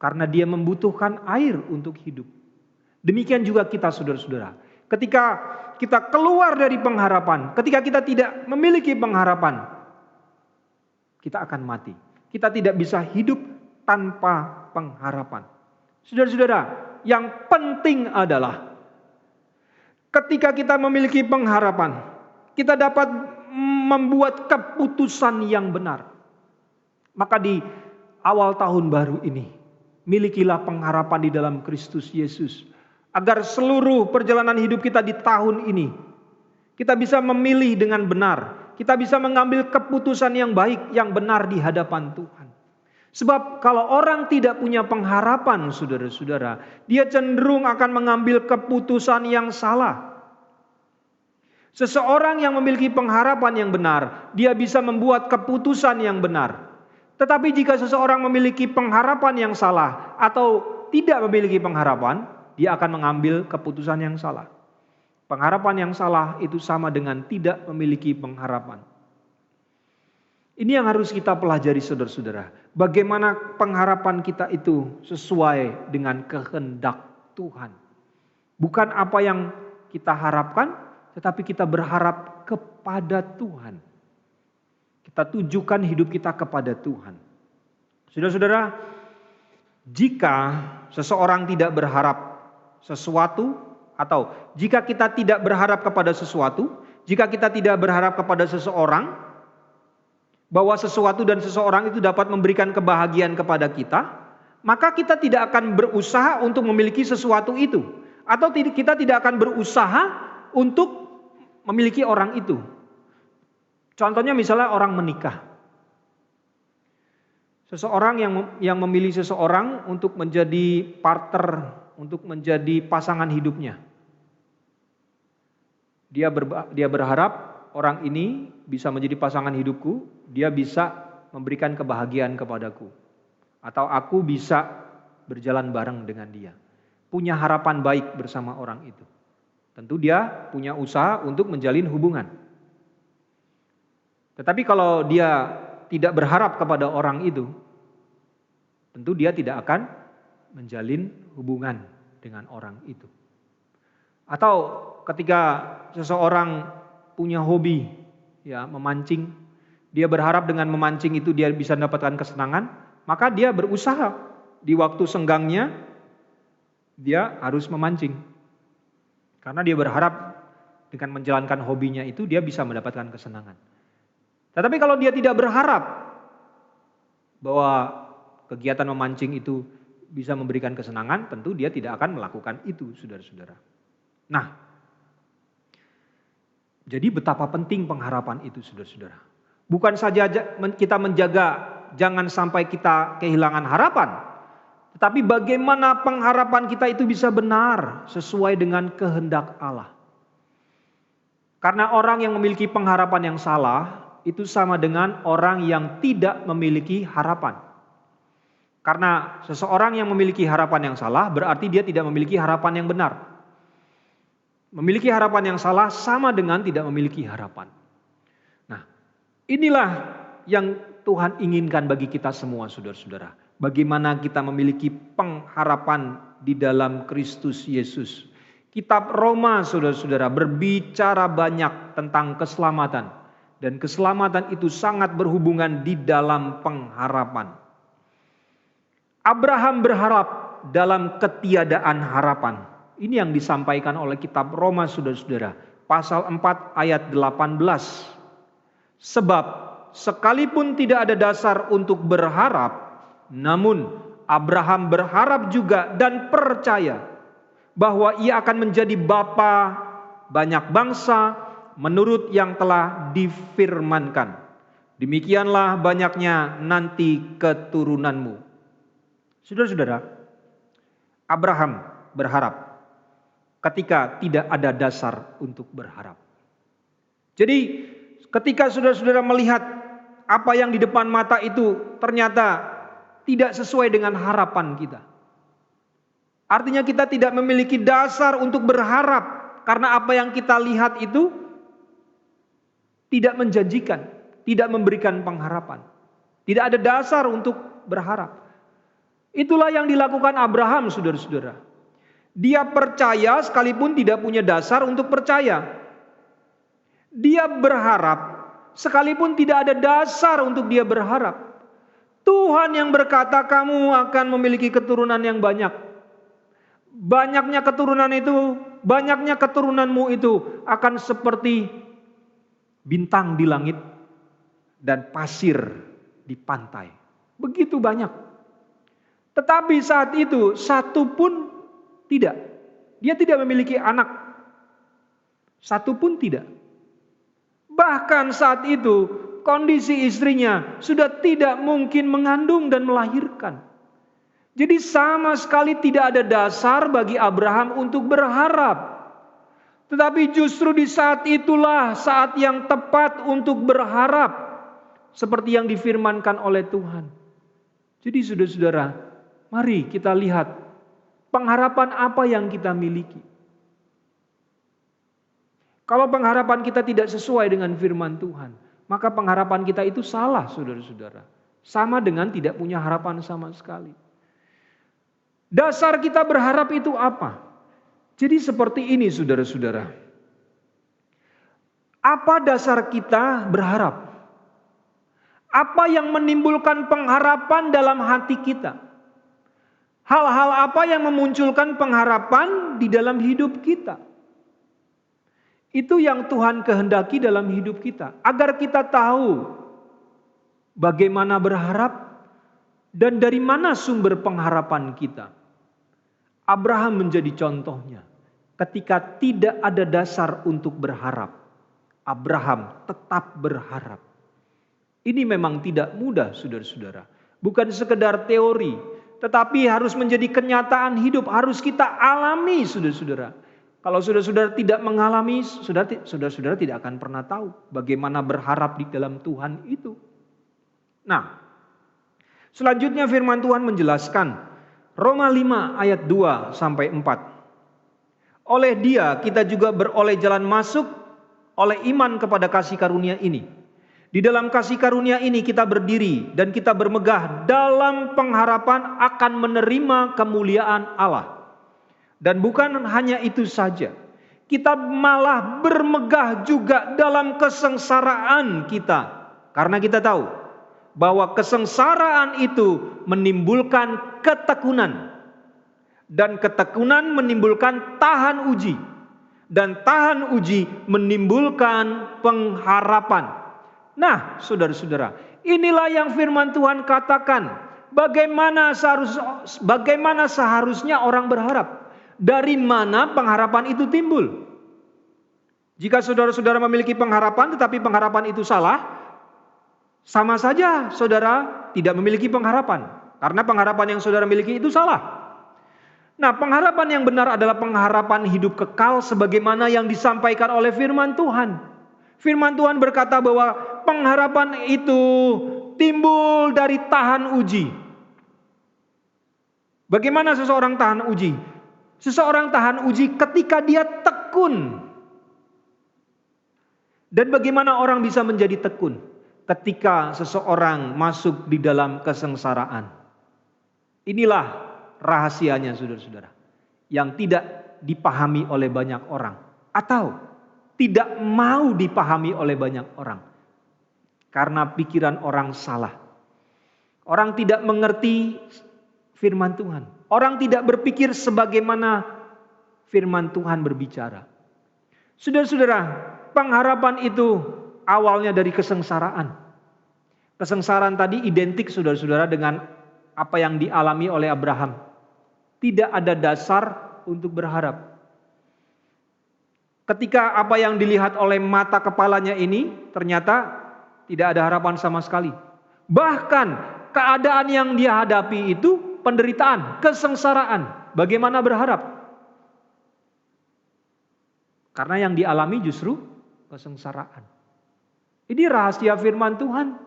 Karena dia membutuhkan air untuk hidup. Demikian juga kita, saudara-saudara. Ketika kita keluar dari pengharapan, ketika kita tidak memiliki pengharapan, kita akan mati. Kita tidak bisa hidup tanpa pengharapan. Saudara-saudara, yang penting adalah ketika kita memiliki pengharapan, kita dapat membuat keputusan yang benar. Maka di awal tahun baru ini, milikilah pengharapan di dalam Kristus Yesus. Agar seluruh perjalanan hidup kita di tahun ini, kita bisa memilih dengan benar. Kita bisa mengambil keputusan yang baik, yang benar di hadapan Tuhan. Sebab kalau orang tidak punya pengharapan, saudara-saudara, dia cenderung akan mengambil keputusan yang salah. Seseorang yang memiliki pengharapan yang benar, dia bisa membuat keputusan yang benar. Tetapi jika seseorang memiliki pengharapan yang salah atau tidak memiliki pengharapan, dia akan mengambil keputusan yang salah. Pengharapan yang salah itu sama dengan tidak memiliki pengharapan. Ini yang harus kita pelajari, saudara-saudara. Bagaimana pengharapan kita itu sesuai dengan kehendak Tuhan. Bukan apa yang kita harapkan, tetapi kita berharap kepada Tuhan. Kita tujukan hidup kita kepada Tuhan. Saudara-saudara, jika seseorang tidak berharap sesuatu, atau jika kita tidak berharap kepada sesuatu, jika kita tidak berharap kepada seseorang, bahwa sesuatu dan seseorang itu dapat memberikan kebahagiaan kepada kita, maka kita tidak akan berusaha untuk memiliki sesuatu itu. Atau kita tidak akan berusaha untuk memiliki orang itu. Contohnya misalnya orang menikah. Seseorang yang memilih seseorang untuk menjadi partner, untuk menjadi pasangan hidupnya. Dia berharap orang ini bisa menjadi pasangan hidupku, dia bisa memberikan kebahagiaan kepadaku. Atau aku bisa berjalan bareng dengan dia. Punya harapan baik bersama orang itu. Tentu dia punya usaha untuk menjalin hubungan. Tetapi kalau dia tidak berharap kepada orang itu, tentu dia tidak akan menjalin hubungan dengan orang itu. Atau ketika seseorang punya hobi ya memancing, dia berharap dengan memancing itu dia bisa mendapatkan kesenangan, maka dia berusaha di waktu senggangnya dia harus memancing. Karena dia berharap dengan menjalankan hobinya itu dia bisa mendapatkan kesenangan. Tetapi kalau dia tidak berharap bahwa kegiatan memancing itu bisa memberikan kesenangan, tentu dia tidak akan melakukan itu, saudara-saudara. Nah, jadi betapa penting pengharapan itu, saudara-saudara. Bukan saja kita menjaga jangan sampai kita kehilangan harapan, tetapi bagaimana pengharapan kita itu bisa benar sesuai dengan kehendak Allah. Karena orang yang memiliki pengharapan yang salah itu sama dengan orang yang tidak memiliki harapan. Karena seseorang yang memiliki harapan yang salah berarti dia tidak memiliki harapan yang benar. Memiliki harapan yang salah sama dengan tidak memiliki harapan. Nah, inilah yang Tuhan inginkan bagi kita semua, saudara-saudara. Bagaimana kita memiliki pengharapan di dalam Kristus Yesus. Kitab Roma, saudara-saudara, berbicara banyak tentang keselamatan. Dan keselamatan itu sangat berhubungan di dalam pengharapan. Abraham berharap dalam ketiadaan harapan. Ini yang disampaikan oleh kitab Roma, saudara-saudara. Pasal 4 ayat 18. Sebab sekalipun tidak ada dasar untuk berharap, namun Abraham berharap juga dan percaya bahwa ia akan menjadi bapa banyak bangsa menurut yang telah difirmankan. Demikianlah banyaknya nanti keturunanmu. Saudara-saudara, Abraham berharap ketika tidak ada dasar untuk berharap. Jadi ketika saudara-saudara melihat apa yang di depan mata itu ternyata tidak sesuai dengan harapan kita. Artinya kita tidak memiliki dasar untuk berharap karena apa yang kita lihat itu tidak menjanjikan, tidak memberikan pengharapan. Tidak ada dasar untuk berharap. Itulah yang dilakukan Abraham, saudara-saudara. Dia percaya sekalipun tidak punya dasar untuk percaya. Dia berharap sekalipun tidak ada dasar untuk dia berharap. Tuhan yang berkata kamu akan memiliki keturunan yang banyak. Banyaknya keturunanmu itu akan seperti bintang di langit dan pasir di pantai. Begitu banyak. Tetapi saat itu satu pun tidak. Dia tidak memiliki anak. Satu pun tidak. Bahkan saat itu kondisi istrinya sudah tidak mungkin mengandung dan melahirkan. Jadi sama sekali tidak ada dasar bagi Abraham untuk berharap. Tetapi justru di saat itulah saat yang tepat untuk berharap. Seperti yang difirmankan oleh Tuhan. Jadi saudara-saudara, mari kita lihat pengharapan apa yang kita miliki. Kalau pengharapan kita tidak sesuai dengan firman Tuhan, maka pengharapan kita itu salah, saudara-saudara. Sama dengan tidak punya harapan sama sekali. Dasar kita berharap itu apa? Jadi seperti ini, saudara-saudara. Apa dasar kita berharap? Apa yang menimbulkan pengharapan dalam hati kita? Hal-hal apa yang memunculkan pengharapan di dalam hidup kita? Itu yang Tuhan kehendaki dalam hidup kita. Agar kita tahu bagaimana berharap dan dari mana sumber pengharapan kita. Abraham menjadi contohnya. Ketika tidak ada dasar untuk berharap, Abraham tetap berharap. Ini memang tidak mudah, saudara-saudara. Bukan sekedar teori, tetapi harus menjadi kenyataan hidup. Harus kita alami, saudara-saudara. Kalau saudara-saudara tidak mengalami, saudara-saudara tidak akan pernah tahu bagaimana berharap di dalam Tuhan itu. Nah, selanjutnya firman Tuhan menjelaskan Roma 5 ayat 2 sampai 4. Oleh Dia kita juga beroleh jalan masuk oleh iman kepada kasih karunia ini. Di dalam kasih karunia ini kita berdiri dan kita bermegah dalam pengharapan akan menerima kemuliaan Allah. Dan bukan hanya itu saja, kita malah bermegah juga dalam kesengsaraan kita. Karena kita tahu bahwa kesengsaraan itu menimbulkan ketekunan. Dan ketekunan menimbulkan tahan uji. Dan tahan uji menimbulkan pengharapan. Nah, saudara-saudara, inilah yang firman Tuhan katakan. Bagaimana seharusnya orang berharap? Dari mana pengharapan itu timbul? Jika saudara-saudara memiliki pengharapan tetapi pengharapan itu salah, sama saja saudara tidak memiliki pengharapan. Karena pengharapan yang saudara miliki itu salah. Nah, pengharapan yang benar adalah pengharapan hidup kekal sebagaimana yang disampaikan oleh firman Tuhan. Firman Tuhan berkata bahwa pengharapan itu timbul dari tahan uji. Bagaimana seseorang tahan uji? Seseorang tahan uji ketika dia tekun. Dan bagaimana orang bisa menjadi tekun? Ketika seseorang masuk di dalam kesengsaraan. Inilah rahasianya, saudara-saudara, yang tidak dipahami oleh banyak orang. Atau tidak mau dipahami oleh banyak orang. Karena pikiran orang salah. Orang tidak mengerti firman Tuhan. Orang tidak berpikir sebagaimana firman Tuhan berbicara. Saudara-saudara, pengharapan itu awalnya dari kesengsaraan. Kesengsaraan tadi identik, saudara-saudara, dengan apa yang dialami oleh Abraham. Tidak ada dasar untuk berharap. Ketika apa yang dilihat oleh mata kepalanya ini ternyata tidak ada harapan sama sekali. Bahkan keadaan yang dia hadapi itu penderitaan, kesengsaraan. Bagaimana berharap? Karena yang dialami justru kesengsaraan. Ini rahasia firman Tuhan.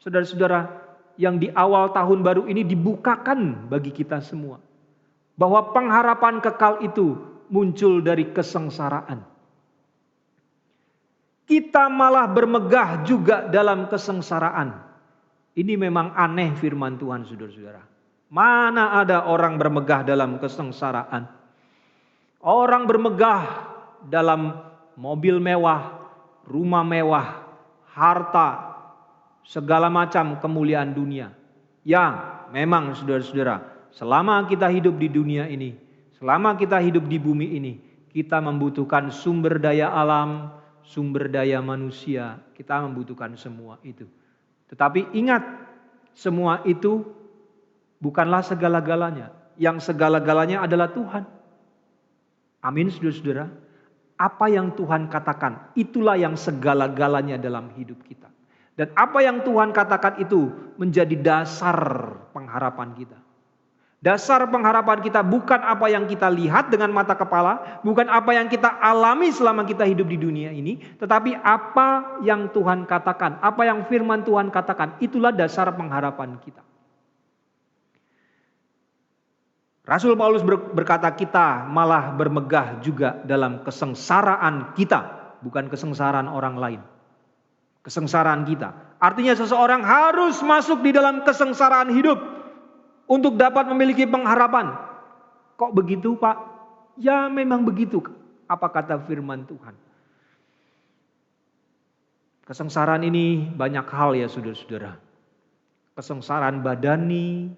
Saudara-saudara, yang di awal tahun baru ini dibukakan bagi kita semua. Bahwa pengharapan kekal itu muncul dari kesengsaraan. Kita malah bermegah juga dalam kesengsaraan. Ini memang aneh firman Tuhan, saudara-saudara. Mana ada orang bermegah dalam kesengsaraan? Orang bermegah dalam mobil mewah, rumah mewah, harta, segala macam kemuliaan dunia. Yang memang, saudara-saudara, selama kita hidup di dunia ini, selama kita hidup di bumi ini, kita membutuhkan sumber daya alam, sumber daya manusia. Kita membutuhkan semua itu. Tetapi ingat, semua itu bukanlah segala-galanya. Yang segala-galanya adalah Tuhan. Amin, saudara-saudara. Apa yang Tuhan katakan, itulah yang segala-galanya dalam hidup kita. Dan apa yang Tuhan katakan itu menjadi dasar pengharapan kita. Dasar pengharapan kita bukan apa yang kita lihat dengan mata kepala, bukan apa yang kita alami selama kita hidup di dunia ini, tetapi apa yang Tuhan katakan, apa yang firman Tuhan katakan, itulah dasar pengharapan kita. Rasul Paulus berkata kita malah bermegah juga dalam kesengsaraan kita, bukan kesengsaraan orang lain. Kesengsaraan kita. Artinya seseorang harus masuk di dalam kesengsaraan hidup untuk dapat memiliki pengharapan. Kok begitu, Pak? Ya memang begitu. Apa kata firman Tuhan? Kesengsaraan ini banyak hal ya saudara-saudara. Kesengsaraan badani,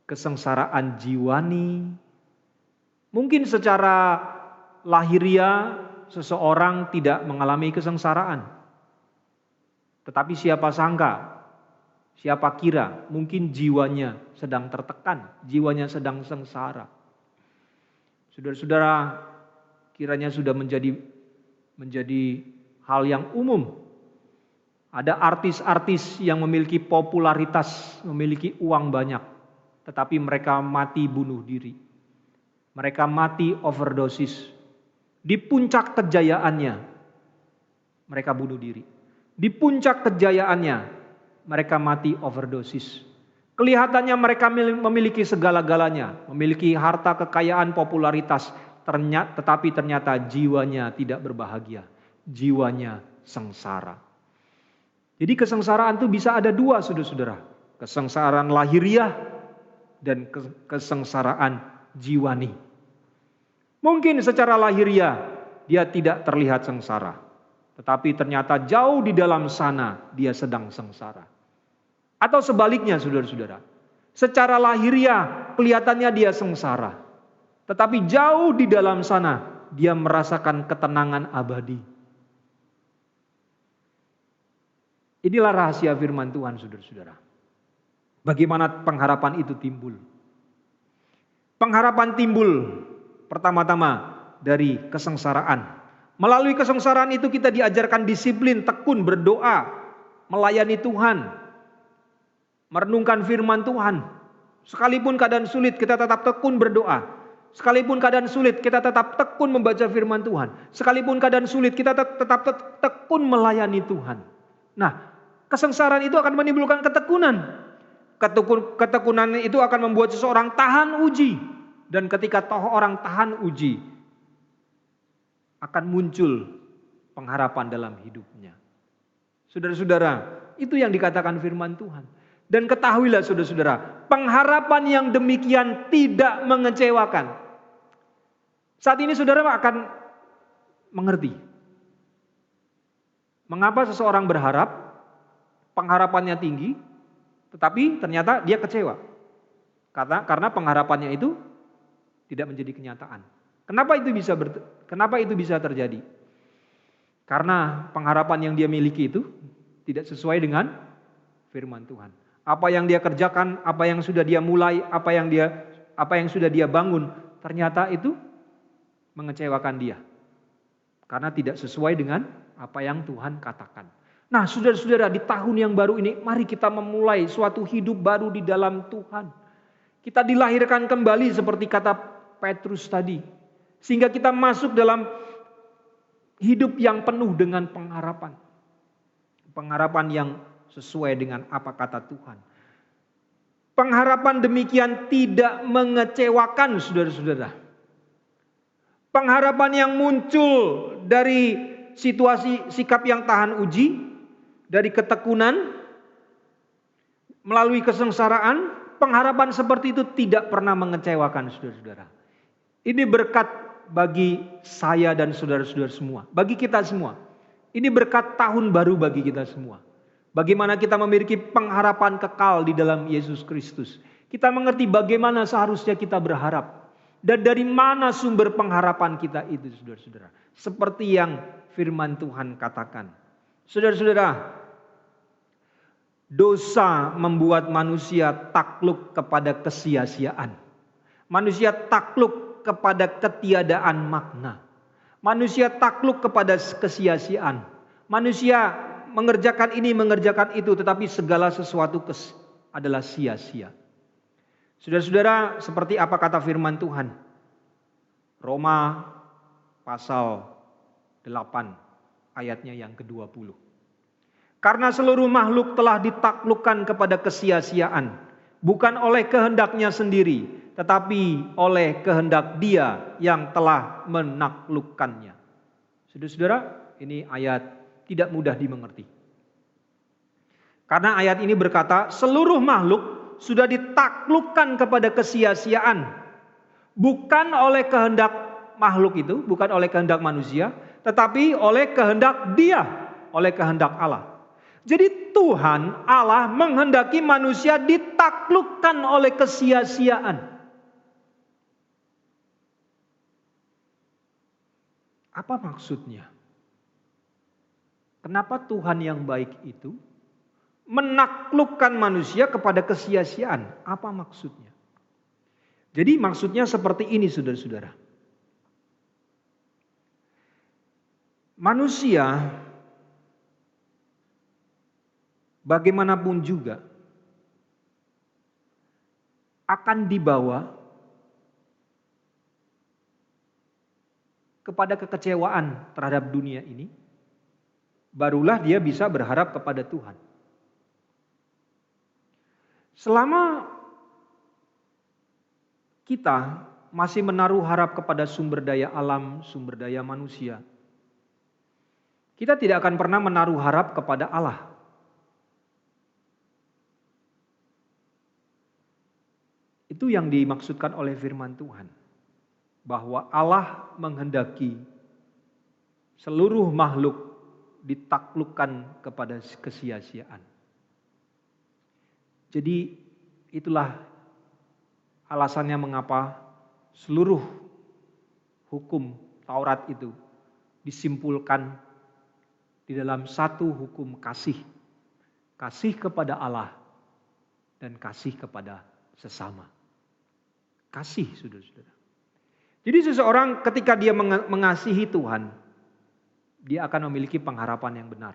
kesengsaraan jiwani. Mungkin secara lahiriah seseorang tidak mengalami kesengsaraan. Tetapi siapa sangka, siapa kira mungkin jiwanya sedang tertekan, jiwanya sedang sengsara. Saudara-saudara, kiranya sudah menjadi hal yang umum. Ada artis-artis yang memiliki popularitas, memiliki uang banyak, tetapi mereka mati bunuh diri. Mereka mati overdosis. Di puncak kejayaannya, mereka bunuh diri. Di puncak kejayaannya, mereka mati overdosis. Kelihatannya mereka memiliki segala-galanya, memiliki harta, kekayaan, popularitas, tetapi ternyata jiwanya tidak berbahagia. Jiwanya sengsara. Jadi kesengsaraan itu bisa ada dua, saudara-saudara. Kesengsaraan lahiriah dan kesengsaraan jiwani. Mungkin secara lahiriah dia tidak terlihat sengsara. Tetapi ternyata jauh di dalam sana dia sedang sengsara. Atau sebaliknya, saudara-saudara. Secara lahiriah kelihatannya dia sengsara. Tetapi jauh di dalam sana dia merasakan ketenangan abadi. Inilah rahasia firman Tuhan, saudara-saudara. Bagaimana pengharapan itu timbul? Pengharapan timbul pertama-tama dari kesengsaraan. Melalui kesengsaraan itu kita diajarkan disiplin, tekun, berdoa, melayani Tuhan, merenungkan firman Tuhan. Sekalipun keadaan sulit kita tetap tekun berdoa. Sekalipun keadaan sulit kita tetap tekun membaca firman Tuhan. Sekalipun keadaan sulit kita tetap tekun melayani Tuhan. Nah, kesengsaraan itu akan menimbulkan ketekunan. Ketekunan itu akan membuat seseorang tahan uji. Dan ketika orang tahan uji, akan muncul pengharapan dalam hidupnya. Saudara-saudara, itu yang dikatakan firman Tuhan. Dan ketahuilah saudara-saudara, pengharapan yang demikian tidak mengecewakan. Saat ini saudara akan mengerti mengapa seseorang berharap, pengharapannya tinggi, tetapi ternyata dia kecewa. Karena pengharapannya itu tidak menjadi kenyataan. Kenapa itu bisa terjadi? Karena pengharapan yang dia miliki itu tidak sesuai dengan firman Tuhan. Apa yang dia kerjakan, apa yang sudah dia mulai, apa yang sudah dia bangun, ternyata itu mengecewakan dia. Karena tidak sesuai dengan apa yang Tuhan katakan. Nah, saudara-saudara, di tahun yang baru ini, mari kita memulai suatu hidup baru di dalam Tuhan. Kita dilahirkan kembali seperti kata Petrus tadi. Sehingga kita masuk dalam hidup yang penuh dengan pengharapan. Pengharapan yang sesuai dengan apa kata Tuhan. Pengharapan demikian tidak mengecewakan, saudara-saudara. Pengharapan yang muncul dari situasi sikap yang tahan uji, dari ketekunan, melalui kesengsaraan, pengharapan seperti itu tidak pernah mengecewakan, saudara-saudara. Ini berkat bagi saya dan saudara-saudara semua, bagi kita semua. Ini berkat tahun baru bagi kita semua. Bagaimana kita memiliki pengharapan kekal di dalam Yesus Kristus. Kita mengerti bagaimana seharusnya kita berharap. Dan dari mana sumber pengharapan kita itu, saudara-saudara. Seperti yang firman Tuhan katakan. Saudara-saudara, dosa membuat manusia takluk kepada kesia-siaan. Manusia takluk kepada ketiadaan makna. Manusia takluk kepada kesia-siaan. Manusia mengerjakan ini, mengerjakan itu, tetapi segala sesuatu adalah sia-sia. Saudara-saudara, seperti apa kata firman Tuhan? Roma pasal 8 ayatnya yang ke-20. Karena seluruh makhluk telah ditaklukkan kepada kesia-siaan, bukan oleh kehendaknya sendiri, tetapi oleh kehendak Dia yang telah menaklukkannya. Saudara-saudara, ini ayat tidak mudah dimengerti. Karena ayat ini berkata, seluruh makhluk sudah ditaklukkan kepada kesia-siaan. Bukan oleh kehendak makhluk itu, bukan oleh kehendak manusia, tetapi oleh kehendak Dia, oleh kehendak Allah. Jadi Tuhan Allah menghendaki manusia ditaklukkan oleh kesia-siaan. Apa maksudnya? Kenapa Tuhan yang baik itu menaklukkan manusia kepada kesia-siaan? Apa maksudnya? Jadi maksudnya seperti ini, saudara-saudara. Manusia bagaimanapun juga akan dibawa kepada kekecewaan terhadap dunia ini, barulah dia bisa berharap kepada Tuhan. Selama kita masih menaruh harap kepada sumber daya alam, sumber daya manusia, kita tidak akan pernah menaruh harap kepada Allah. Itu yang dimaksudkan oleh firman Tuhan. Bahwa Allah menghendaki seluruh makhluk ditaklukkan kepada kesia-siaan. Jadi itulah alasannya mengapa seluruh hukum Taurat itu disimpulkan di dalam satu hukum kasih. Kasih kepada Allah dan kasih kepada sesama. Kasih, saudara-saudara. Jadi seseorang ketika dia mengasihi Tuhan, dia akan memiliki pengharapan yang benar.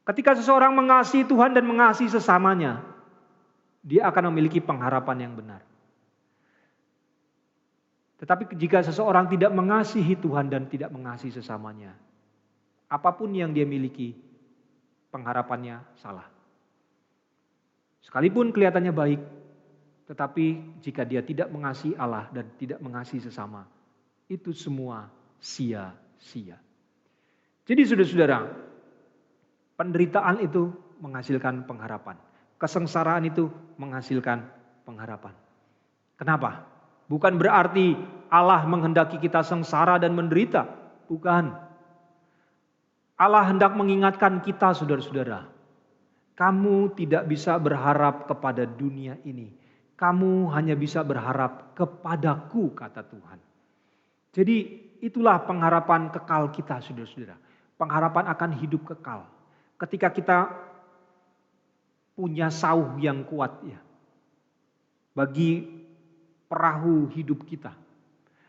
Ketika seseorang mengasihi Tuhan dan mengasihi sesamanya, dia akan memiliki pengharapan yang benar. Tetapi jika seseorang tidak mengasihi Tuhan dan tidak mengasihi sesamanya, apapun yang dia miliki, pengharapannya salah. Sekalipun kelihatannya baik, tetapi jika dia tidak mengasihi Allah dan tidak mengasihi sesama, itu semua sia-sia. Jadi saudara-saudara, penderitaan itu menghasilkan pengharapan. Kesengsaraan itu menghasilkan pengharapan. Kenapa? Bukan berarti Allah menghendaki kita sengsara dan menderita. Bukan. Allah hendak mengingatkan kita, saudara-saudara. Kamu tidak bisa berharap kepada dunia ini. Kamu hanya bisa berharap kepadaku, kata Tuhan. Jadi itulah pengharapan kekal kita, saudara-saudara. Pengharapan akan hidup kekal. Ketika kita punya sauh yang kuat ya, bagi perahu hidup kita.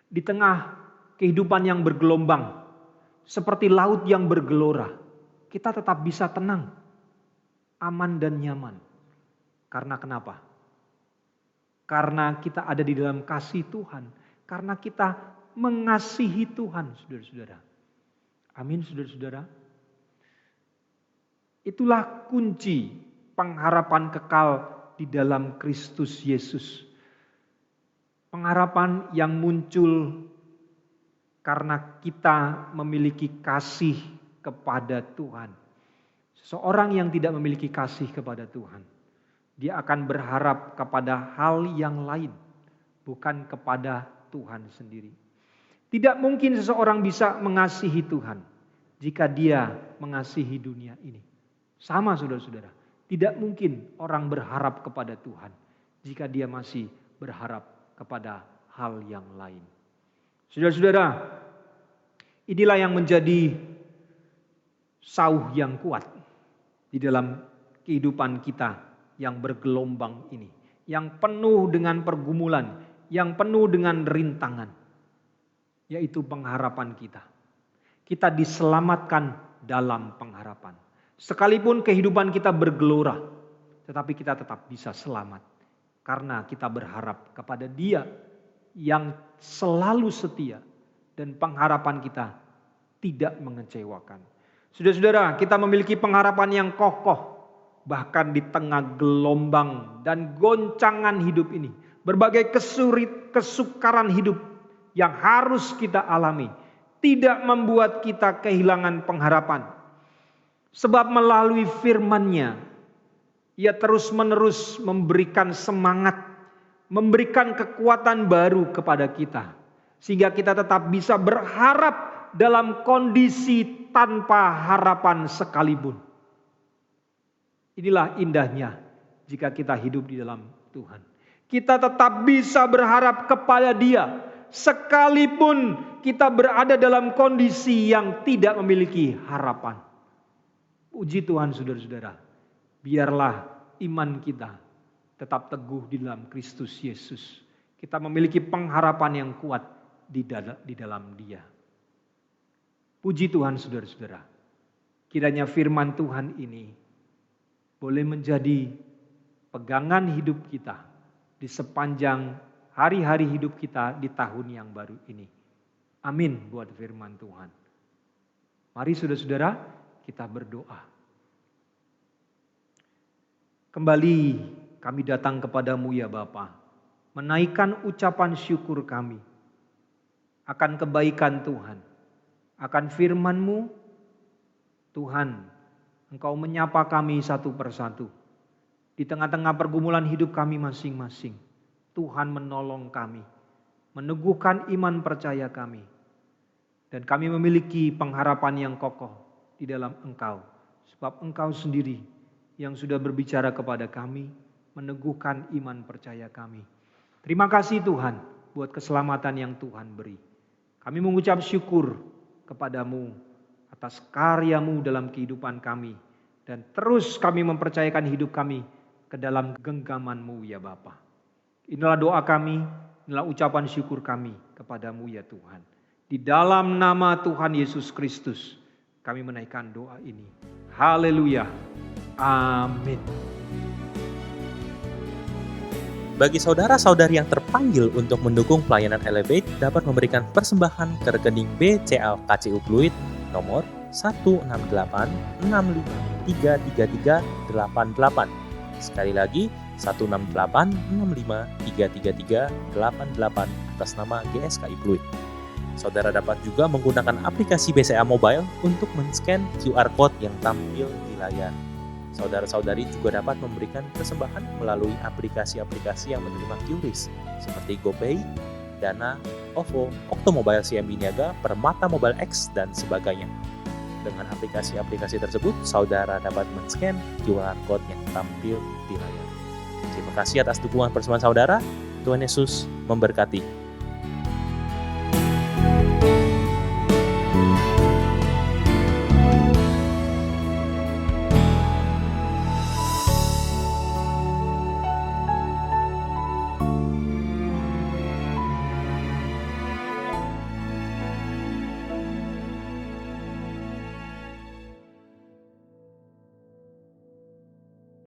Di tengah kehidupan yang bergelombang, seperti laut yang bergelora, kita tetap bisa tenang, aman dan nyaman. Karena kenapa? Karena kita ada di dalam kasih Tuhan. Karena kita mengasihi Tuhan, saudara-saudara. Amin, saudara-saudara. Itulah kunci pengharapan kekal di dalam Kristus Yesus. Pengharapan yang muncul karena kita memiliki kasih kepada Tuhan. Seseorang yang tidak memiliki kasih kepada Tuhan, dia akan berharap kepada hal yang lain, bukan kepada Tuhan sendiri. Tidak mungkin seseorang bisa mengasihi Tuhan jika dia mengasihi dunia ini. Sama saudara-saudara, tidak mungkin orang berharap kepada Tuhan jika dia masih berharap kepada hal yang lain. Saudara-saudara, inilah yang menjadi sauh yang kuat di dalam kehidupan kita yang bergelombang ini, yang penuh dengan pergumulan, yang penuh dengan rintangan, yaitu pengharapan kita. Kita diselamatkan dalam pengharapan. Sekalipun kehidupan kita bergelora, tetapi kita tetap bisa selamat karena kita berharap kepada Dia yang selalu setia dan pengharapan kita tidak mengecewakan. Saudara-saudara, kita memiliki pengharapan yang kokoh. Bahkan di tengah gelombang dan goncangan hidup ini. Berbagai kesukaran hidup yang harus kita alami. Tidak membuat kita kehilangan pengharapan. Sebab melalui firman-Nya, Ia terus-menerus memberikan semangat. Memberikan kekuatan baru kepada kita. Sehingga kita tetap bisa berharap dalam kondisi tanpa harapan sekalipun. Inilah indahnya jika kita hidup di dalam Tuhan. Kita tetap bisa berharap kepada Dia. Sekalipun kita berada dalam kondisi yang tidak memiliki harapan. Puji Tuhan saudara-saudara. Biarlah iman kita tetap teguh di dalam Kristus Yesus. Kita memiliki pengharapan yang kuat di dalam Dia. Puji Tuhan saudara-saudara. Kiranya firman Tuhan ini boleh menjadi pegangan hidup kita di sepanjang hari-hari hidup kita di tahun yang baru ini. Amin buat firman Tuhan. Mari saudara-saudara kita berdoa. Kembali kami datang kepadamu ya Bapa, menaikkan ucapan syukur kami akan kebaikan Tuhan, akan firman-Mu. Tuhan, Engkau menyapa kami satu persatu. Di tengah-tengah pergumulan hidup kami masing-masing, Tuhan menolong kami, meneguhkan iman percaya kami. Dan kami memiliki pengharapan yang kokoh di dalam Engkau. Sebab Engkau sendiri yang sudah berbicara kepada kami, meneguhkan iman percaya kami. Terima kasih Tuhan buat keselamatan yang Tuhan beri. Kami mengucap syukur kepadamu atas karya-Mu dalam kehidupan kami. Dan terus kami mempercayakan hidup kami ke dalam genggaman-Mu ya Bapa. Inilah doa kami, inilah ucapan syukur kami kepadamu ya Tuhan. Di dalam nama Tuhan Yesus Kristus kami menaikkan doa ini. Haleluya. Amin. Bagi saudara-saudari yang terpanggil untuk mendukung pelayanan Elevate dapat memberikan persembahan ke rekening BCA KCU Pluit nomor 16865333388. Sekali lagi 16865333388 atas nama GSKI Pluit. Saudara dapat juga menggunakan aplikasi BCA Mobile untuk men-scan QR Code yang tampil di layar. Saudara-saudari juga dapat memberikan persembahan melalui aplikasi-aplikasi yang menerima QRIS seperti GoPay, Dana, OVO, Oktomobile CMB Niaga, Permata Mobile X, dan sebagainya. Dengan aplikasi-aplikasi tersebut, saudara dapat men-scan QR Code yang tampil di layar. Terima kasih atas dukungan persembahan saudara. Tuhan Yesus memberkati.